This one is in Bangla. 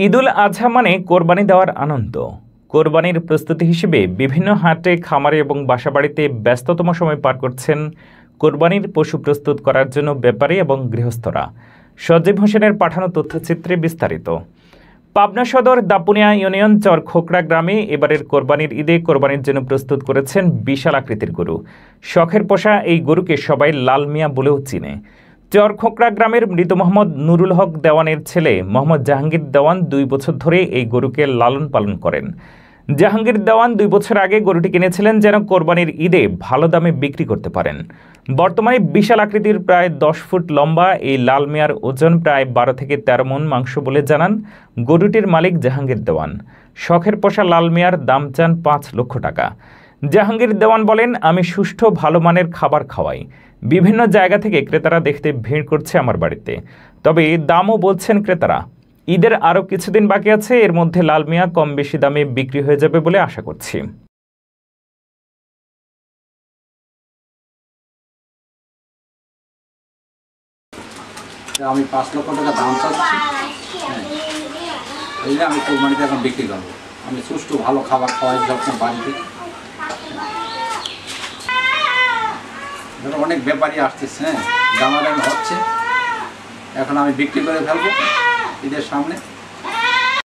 ঈদুল আজহা মানে কোরবানি দেওয়ার আনন্দ। কোরবানির প্রস্তুতি হিসেবে বিভিন্ন হাটে, খামারে এবং বাসাবাড়িতে ব্যস্ততম সময় পার করছেন কোরবানির পশু প্রস্তুত করার জন্য ব্যাপারী এবং গৃহস্থরা। সজীব হোসেনের পাঠানো তথ্যচিত্রে বিস্তারিত। পাবনা সদর দাপুনিয়া ইউনিয়ন চরখোকড়া গ্রামে এবারের কোরবানির ঈদে কোরবানির জন্য প্রস্তুত করেছেন বিশাল আকৃতির গরু। শখের পোষা এই গরুকে সবাই লাল মিয়া বলেও চিনে। চরখোকড়া গ্রামের মৃত মোহাম্মদ নুরুল হক দেওয়ানের ছেলে মোহাম্মদ জাহাঙ্গীর দেওয়ান 2 বছর ধরে এই গরুকে লালন পালন করেন। জাহাঙ্গীর দেওয়ান 2 বছর আগে গরুটি কিনেছিলেন যেন কোরবানির ঈদে ভালো দামে বিক্রি করতে পারেন। বর্তমানে বিশাল আকৃতির প্রায় 10 ফুট লম্বা এই লাল মিয়ার ওজন প্রায় 12 থেকে 13 মণ মাংস বলে জানান গরুটির মালিক জাহাঙ্গীর দেওয়ান। শখের পোষা লাল মিয়ার দাম চান 5 লক্ষ টাকা। জাহাঙ্গীর দেওয়ান বলেন, আমি সুষ্ঠু ভালো মানের খাবার খাওয়াই। বিভিন্ন জায়গা থেকে ক্রেতারা দেখতে ভিড় করছে আমার বাড়িতে, তবে দামও বলছেন ক্রেতারা। ঈদের আরও কিছুদিন বাকি আছে, এর মধ্যে লাল মিয়া কম বেশি দামে বিক্রি হয়ে যাবে বলে আশা করছি। আমি 5 লক্ষ টাকা দাম চাচ্ছি। এই যে আমি কোরবানিতে এখন বিক্রি করবো। আমি সুষ্ঠু ভালো খাবার খাওয়াই যখন বাড়িতে। অনেক ব্যাপারী আসতেছে, দামাদামি হচ্ছে, এখন আমি বিক্রি করে ফেলবো ঈদের সামনে।